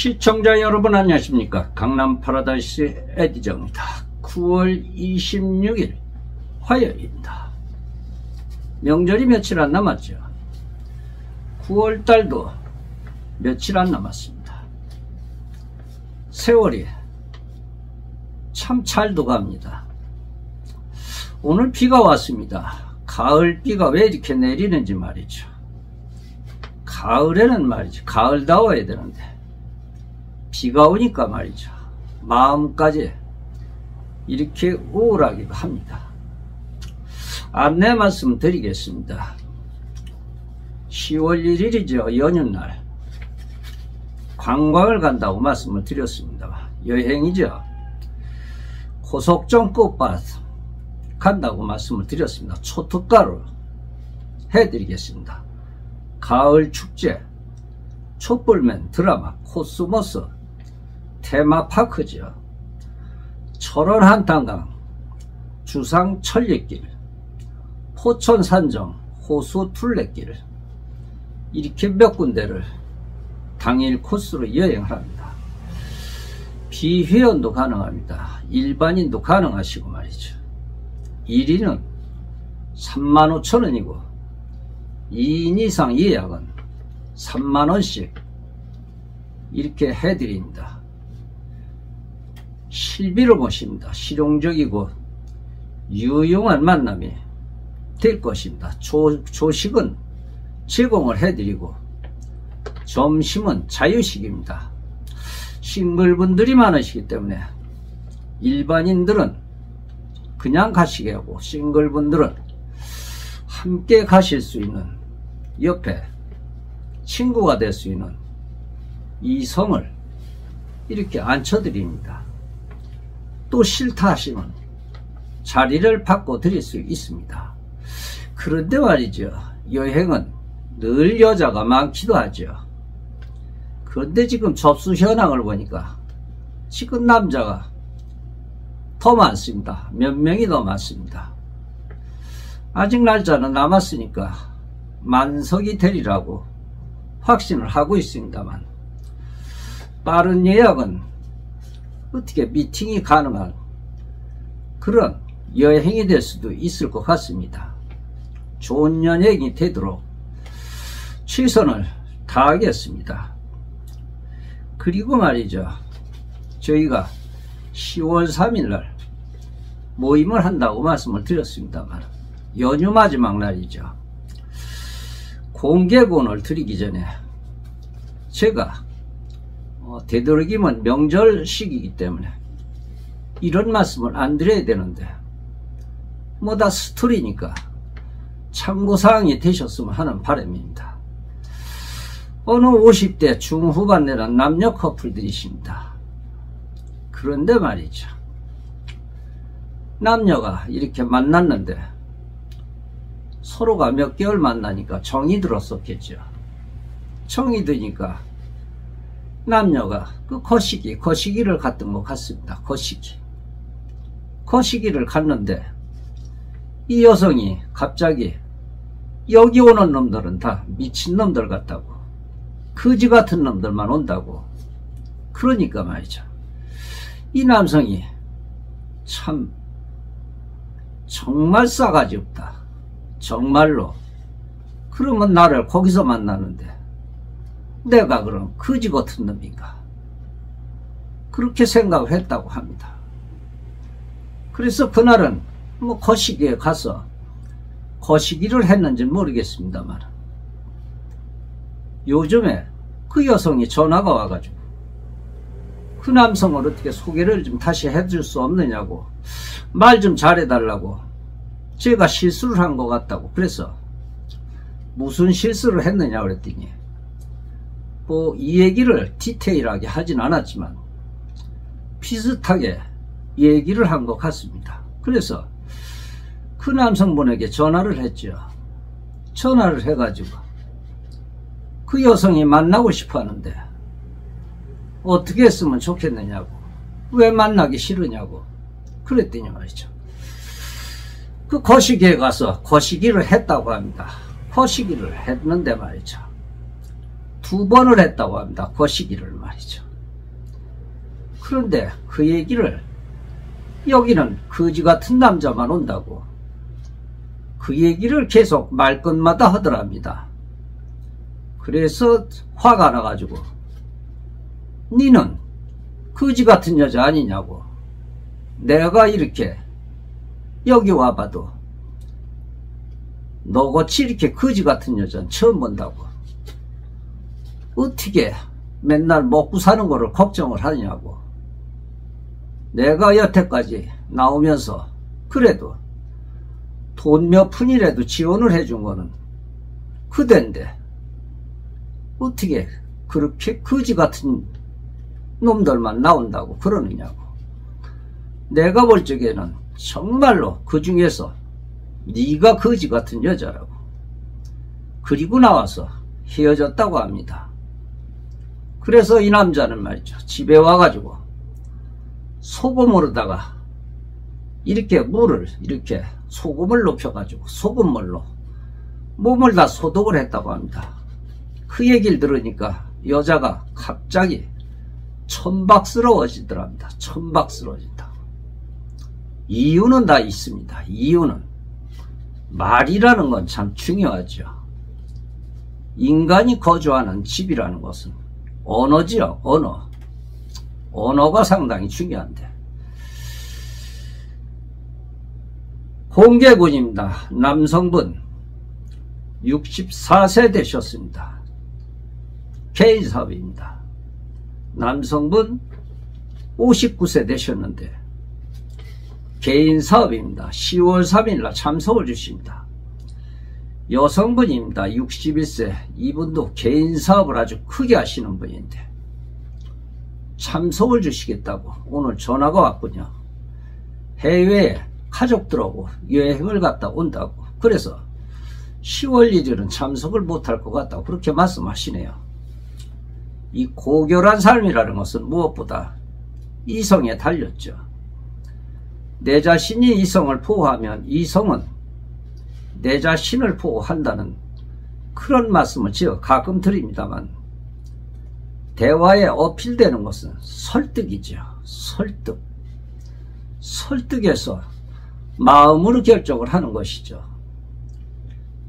시청자 여러분 안녕하십니까. 강남 파라다이스 에디저입니다. 9월 26일 화요일입니다. 명절이 며칠 안 남았죠. 9월달도 며칠 안 남았습니다. 세월이 참 잘도 갑니다. 오늘 비가 왔습니다. 가을 비가 왜 이렇게 내리는지 말이죠. 가을에는 말이죠, 가을다워야 되는데 비가 오니까 말이죠, 마음까지 이렇게 우울하기도 합니다. 안내 말씀 드리겠습니다. 10월 1일이죠. 연휴날 관광을 간다고 말씀을 드렸습니다. 여행이죠. 고속정 끝밭 간다고 말씀을 드렸습니다. 초특가로 해드리겠습니다. 가을 축제, 촛불맨 드라마, 코스모스 테마파크죠. 철원 한탄강, 주상 천리길, 포천 산정, 호수 둘레길, 이렇게 몇 군데를 당일 코스로 여행을 합니다. 비회원도 가능합니다. 일반인도 가능하시고 말이죠. 1인은 35,000원이고 2인 이상 예약은 30,000원씩 이렇게 해드립니다. 실비로 모십니다. 실용적이고 유용한 만남이 될 것입니다. 조식은 제공을 해드리고 점심은 자유식입니다. 싱글분들이 많으시기 때문에 일반인들은 그냥 가시게 하고 싱글분들은 함께 가실 수 있는, 옆에 친구가 될 수 있는 이성을 이렇게 앉혀드립니다. 또 싫다 하시면 자리를 바꿔 드릴 수 있습니다. 그런데 말이죠, 여행은 늘 여자가 많기도 하죠. 그런데 지금 접수 현황을 보니까 지금 남자가 더 많습니다. 몇 명이 더 많습니다. 아직 날짜는 남았으니까 만석이 되리라고 확신을 하고 있습니다만, 빠른 예약은 어떻게 미팅이 가능한 그런 여행이 될 수도 있을 것 같습니다. 좋은 여행이 되도록 최선을 다하겠습니다. 그리고 말이죠, 저희가 10월 3일날 모임을 한다고 말씀을 드렸습니다만, 연휴 마지막 날이죠. 공개본을 드리기 전에 제가 되도록이면 명절 시기이기 때문에 이런 말씀을 안 드려야 되는데 뭐 다 스토리니까 참고사항이 되셨으면 하는 바람입니다. 어느 50대 중후반내란 남녀 커플들이십니다. 그런데 말이죠, 남녀가 이렇게 만났는데 서로가 몇 개월 만나니까 정이 들었었겠죠. 정이 드니까 남녀가 그 거시기를 갔던 것 같습니다. 거시기를 갔는데 이 여성이 갑자기 여기 오는 놈들은 다 미친놈들 같다고, 거지 같은 놈들만 온다고. 그러니까 말이죠, 이 남성이 참 정말 싸가지 없다, 정말로. 그러면 나를 거기서 만나는데 내가 그럼 거지 같은 놈인가, 그렇게 생각을 했다고 합니다. 그래서 그날은 뭐 거시기에 가서 거시기를 했는지 모르겠습니다만, 요즘에 그 여성이 전화가 와가지고 그 남성을 어떻게 소개를 좀 다시 해줄 수 없느냐고, 말 좀 잘해달라고, 제가 실수를 한 것 같다고. 그래서 무슨 실수를 했느냐 그랬더니 뭐 이 얘기를 디테일하게 하진 않았지만 비슷하게 얘기를 한 것 같습니다. 그래서 그 남성분에게 전화를 했죠. 전화를 해가지고 그 여성이 만나고 싶어 하는데 어떻게 했으면 좋겠느냐고, 왜 만나기 싫으냐고 그랬더니 말이죠, 그 거시기에 가서 거시기를 했다고 합니다. 거시기를 했는데 말이죠, 2번을 했다고 합니다. 거시기를 말이죠. 그런데 그 얘기를 여기는 거지 같은 남자만 온다고 그 얘기를 계속 말끝마다 하더랍니다. 그래서 화가 나가지고 니는 거지 같은 여자 아니냐고. 내가 이렇게 여기 와봐도 너같이 이렇게 거지 같은 여자는 처음 본다고. 어떻게 맨날 먹고 사는 거를 걱정을 하냐고. 내가 여태까지 나오면서 그래도 돈 몇 푼이라도 지원을 해준 거는 그댄데 어떻게 그렇게 거지 같은 놈들만 나온다고 그러느냐고. 내가 볼 적에는 정말로 그 중에서 네가 거지 같은 여자라고. 그리고 나와서 헤어졌다고 합니다. 그래서 이 남자는 말이죠, 집에 와가지고 소금으로다가 이렇게 물을 이렇게 소금을 높여가지고 소금물로 몸을 다 소독을 했다고 합니다. 그 얘기를 들으니까 여자가 갑자기 천박스러워지더랍니다. 천박스러워진다. 이유는 다 있습니다. 이유는 말이라는 건 참 중요하죠. 인간이 거주하는 집이라는 것은 언어지요. 언어가 상당히 중요한데. 공개군입니다. 남성분 64세 되셨습니다. 개인사업입니다. 남성분 59세 되셨는데 개인사업입니다. 10월 3일날 참석을 주십니다. 여성분입니다. 61세. 이분도 개인사업을 아주 크게 하시는 분인데 참석을 주시겠다고 오늘 전화가 왔군요. 해외에 가족들하고 여행을 갔다 온다고. 그래서 10월 1일은 참석을 못할 것 같다고 그렇게 말씀하시네요. 이 고결한 삶이라는 것은 무엇보다 이성에 달렸죠. 내 자신이 이성을 보호하면 이성은 내 자신을 보호한다는 그런 말씀을 제가 가끔 드립니다만, 대화에 어필되는 것은 설득이죠. 설득해서 마음으로 결정을 하는 것이죠.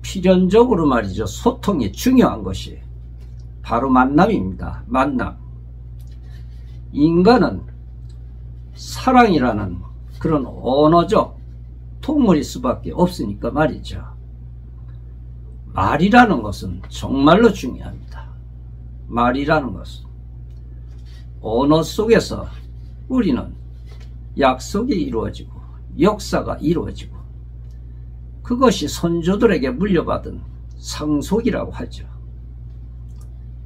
필연적으로 말이죠, 소통이 중요한 것이 바로 만남입니다. 만남. 인간은 사랑이라는 그런 언어적 동물일 수밖에 없으니까 말이죠. 말이라는 것은 정말로 중요합니다. 말이라는 것은 언어 속에서 우리는 약속이 이루어지고 역사가 이루어지고 그것이 선조들에게 물려받은 상속이라고 하죠.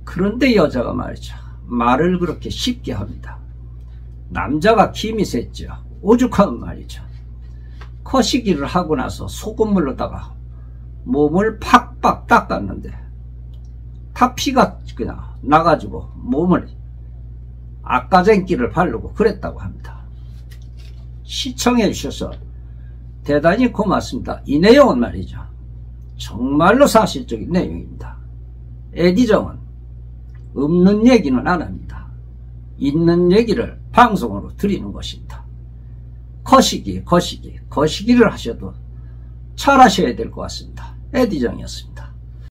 그런데 여자가 말이죠, 말을 그렇게 쉽게 합니다. 남자가 김이 셌죠. 오죽하면 말이죠, 거시기를 하고 나서 소금물로다가 몸을 팍팍 닦았는데 다 피가 그냥 나가지고 몸을 악가쟁기를 바르고 그랬다고 합니다. 시청해 주셔서 대단히 고맙습니다. 이 내용은 말이죠, 정말로 사실적인 내용입니다. 에디정은 없는 얘기는 안 합니다. 있는 얘기를 방송으로 드리는 것입니다. 거시기를 하셔도 잘 하셔야 될 것 같습니다. 에디정이었습니다.